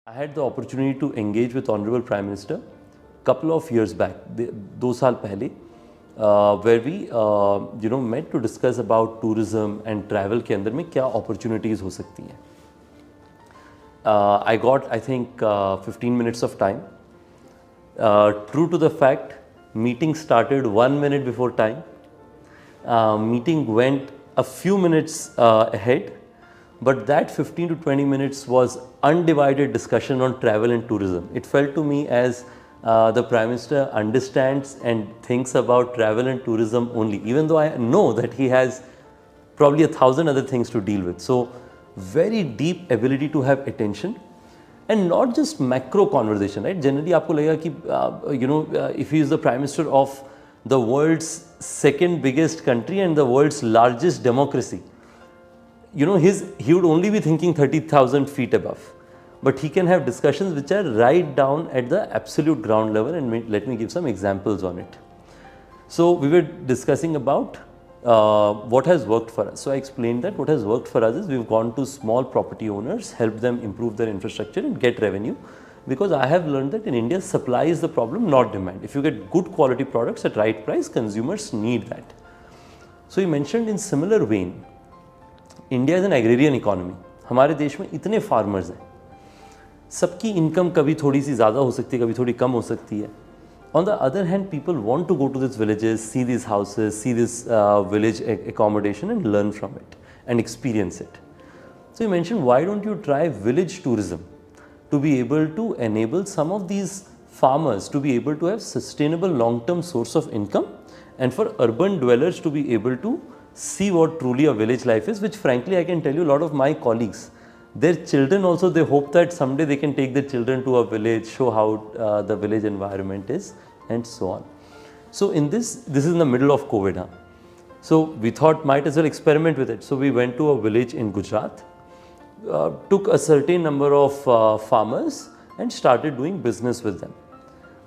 I had the opportunity to engage with Honorable Prime Minister couple of years back, 2 साल पहले, where we met to discuss about tourism and travel के अंदर में क्या opportunities हो सकती हैं. I got I think 15 minutes of time. True to the fact, meeting started 1 minute before time. Meeting went a few minutes ahead. But that 15 to 20 minutes was undivided discussion on travel and tourism. It felt to me as the Prime Minister understands and thinks about travel and tourism only, even though I know that he has probably 1,000 other things to deal with. So very deep ability to have attention and not just macro conversation, right? Generally, आपको लगेगा कि if he is the Prime Minister of the world's second biggest country and the world's largest democracy, he would only be thinking 30,000 feet above, but he can have discussions which are right down at the absolute ground level, and let me give some examples on it. So we were discussing about what has worked for us. So I explained that what has worked for us is we've gone to small property owners, helped them improve their infrastructure and get revenue, because I have learned that in India supply is the problem, not demand. If you get good quality products at right price, consumers need that. So he mentioned in similar vein, India is an agrarian economy. हमारे देश में इतने farmers हैं, सबकी income कभी थोड़ी सी ज़्यादा हो सकती है, कभी थोड़ी कम हो सकती है. On the other hand, people want to go to this villages, see this houses, see this village accommodation and learn from it and experience it. So you mentioned, why don't you try village tourism to be able to enable some of these farmers to be able to have sustainable long-term source of income, and for urban dwellers to be able to see what truly a village life is, which frankly I can tell you, a lot of my colleagues, their children also, they hope that someday they can take their children to a village, show how the village environment is, and so on. So in this is in the middle of COVID. So we thought might as well experiment with it. So we went to a village in Gujarat, took a certain number of farmers and started doing business with them.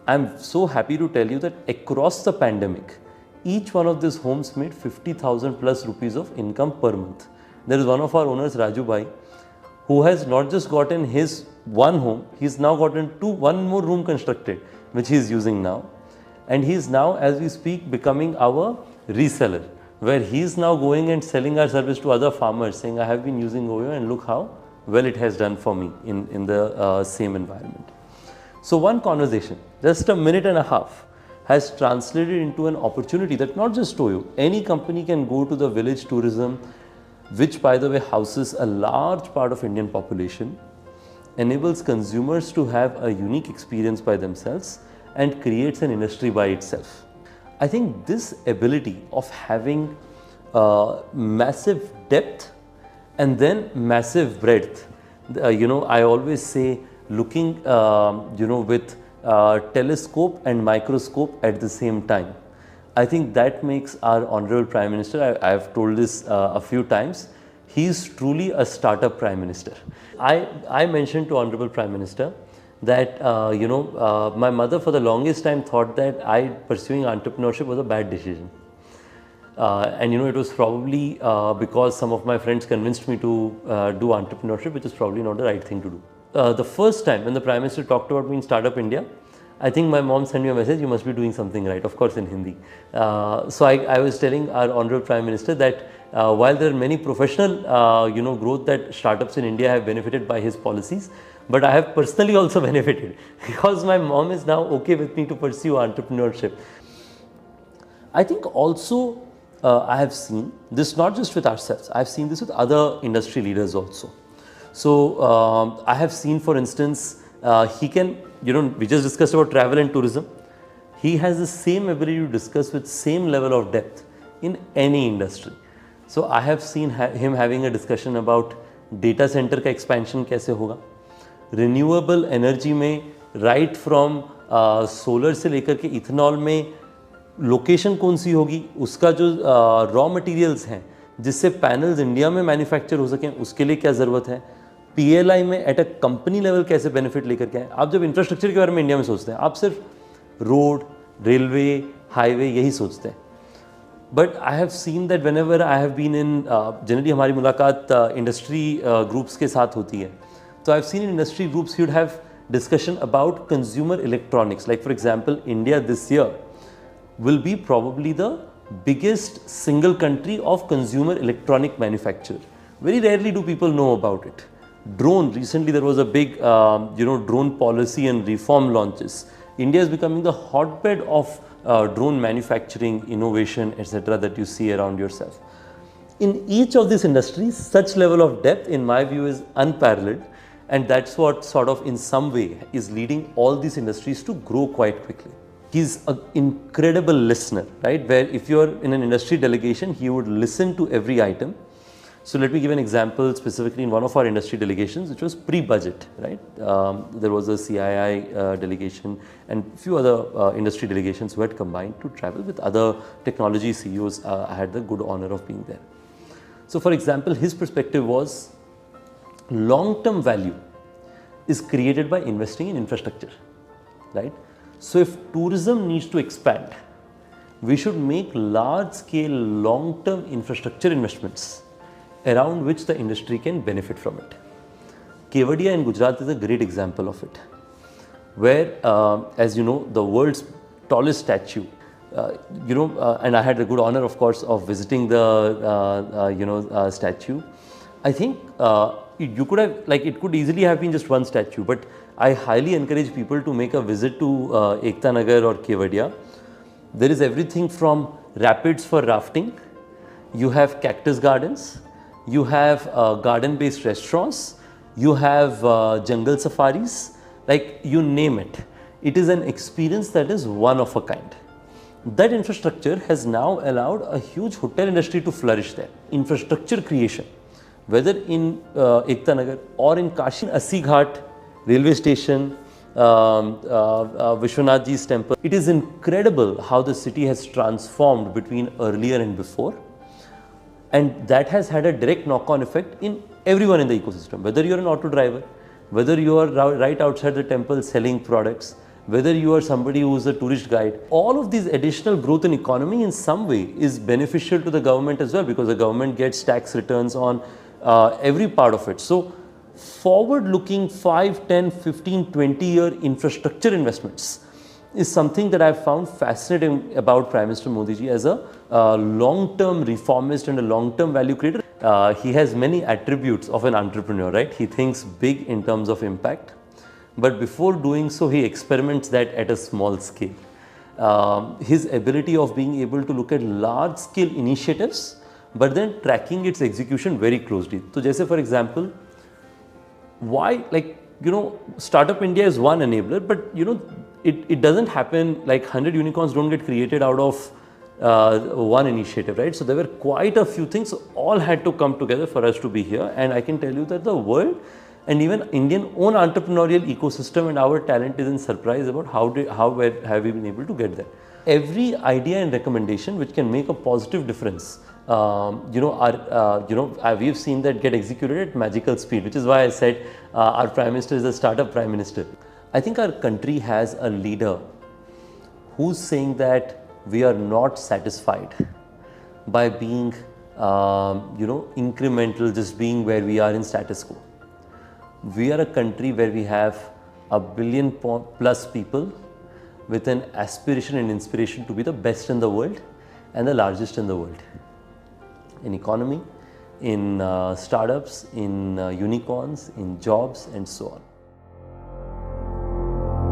I'm so happy to tell you that across the pandemic, each one of these homes made 50,000 plus rupees of income per month. There is one of our owners, Raju Bhai, who has not just gotten his one home, he's now gotten one more room constructed, which he is using now. And he is now, as we speak, becoming our reseller, where he is now going and selling our service to other farmers, saying, I have been using OYO and look how well it has done for me in the same environment. So one conversation, just a minute and a half, has translated into an opportunity that not just OYO, any company can go to the village tourism, which by the way houses a large part of Indian population, enables consumers to have a unique experience by themselves and creates an industry by itself. I think this ability of having massive depth and then massive breadth, I always say looking, with telescope and microscope at the same time. I think that makes our Honorable Prime Minister, I have told this a few times, he is truly a startup Prime Minister. I mentioned to Honorable Prime Minister that, my mother for the longest time thought that pursuing entrepreneurship was a bad decision. And it was probably because some of my friends convinced me to do entrepreneurship, which is probably not the right thing to do. The first time when the Prime Minister talked about me in Startup India, I think my mom sent me a message, you must be doing something right, of course in Hindi. So I was telling our Honorable Prime Minister that while there are many professional growth that startups in India have benefited by his policies, but I have personally also benefited because my mom is now okay with me to pursue entrepreneurship. I think also I have seen this not just with ourselves, I have seen this with other industry leaders also. So I have seen, for instance, he can, we just discussed about travel and tourism. He has the same ability to discuss with same level of depth in any industry. So I have seen him having a discussion about data center का expansion कैसे होगा, renewable energy में right from solar से लेकर के ethanol में location कौन सी होगी, उसका जो raw materials हैं जिससे पैनल्स इंडिया में मैन्युफैक्चर हो सकें, उसके लिए क्या ज़रूरत है, PLI में एट अ कंपनी लेवल कैसे बेनिफिट लेकर के आए. आप जब इंफ्रास्ट्रक्चर के बारे में इंडिया में सोचते हैं, आप सिर्फ रोड, रेलवे, हाईवे यही सोचते हैं. But I have seen that whenever I have been in, generally हमारी मुलाकात इंडस्ट्री ग्रुप्स के साथ होती है, So I've seen in industry groups you'd have discussion about consumer electronics. Like for example, India this year will be probably the biggest single country of consumer electronic manufacture. Very rarely do people know about it. Drone, recently there was a big drone policy and reform launches. India is becoming the hotbed of drone manufacturing, innovation, etc. that you see around yourself. In each of these industries, such level of depth in my view is unparalleled, and that's what sort of in some way is leading all these industries to grow quite quickly. He's an incredible listener, right? Where if you're in an industry delegation, he would listen to every item. So let me give an example specifically in one of our industry delegations, which was pre-budget, right? There was a CII delegation and a few other industry delegations who had combined to travel with other technology CEOs. I had the good honor of being there. So for example, his perspective was long-term value is created by investing in infrastructure, right? So if tourism needs to expand, we should make large-scale long-term infrastructure investments around which the industry can benefit from it. Kevadia in Gujarat is a great example of it, where, as you know, the world's tallest statue, and I had the good honor, of course, of visiting the, statue. I think you could have, it could easily have been just one statue, but I highly encourage people to make a visit to Ekta Nagar or Kevadia. There is everything from rapids for rafting, you have cactus gardens, you have garden-based restaurants, you have jungle safaris, like you name it. It is an experience that is one of a kind. That infrastructure has now allowed a huge hotel industry to flourish there. Infrastructure creation, whether in Ekta Nagar or in Kashi, Assi Ghat railway station, Vishwanath Ji's temple. It is incredible how the city has transformed between earlier and before. And that has had a direct knock-on effect in everyone in the ecosystem, whether you're an auto driver, whether you are right outside the temple selling products, whether you are somebody who is a tourist guide. All of these additional growth in economy in some way is beneficial to the government as well, because the government gets tax returns on every part of it. So forward-looking 5, 10, 15, 20-year infrastructure investments is something that I've found fascinating about Prime Minister Modi ji as a long-term reformist and a long-term value creator. He has many attributes of an entrepreneur, right? He thinks big in terms of impact, but before doing so, he experiments that at a small scale. His ability of being able to look at large-scale initiatives, but then tracking its execution very closely. So, just for example, why, Startup India is one enabler, but it doesn't happen, like 100 unicorns don't get created out of one initiative, right? So there were quite a few things, all had to come together for us to be here. And I can tell you that the world and even Indian own entrepreneurial ecosystem and our talent is in surprise about how have we been able to get there. Every idea and recommendation which can make a positive difference, we've seen that get executed at magical speed, which is why I said our Prime Minister is a startup Prime Minister. I think our country has a leader who's saying that we are not satisfied by being, incremental, just being where we are in status quo. We are a country where we have 1 billion plus people with an aspiration and inspiration to be the best in the world and the largest in the world. In economy, in startups, in unicorns, in jobs and so on.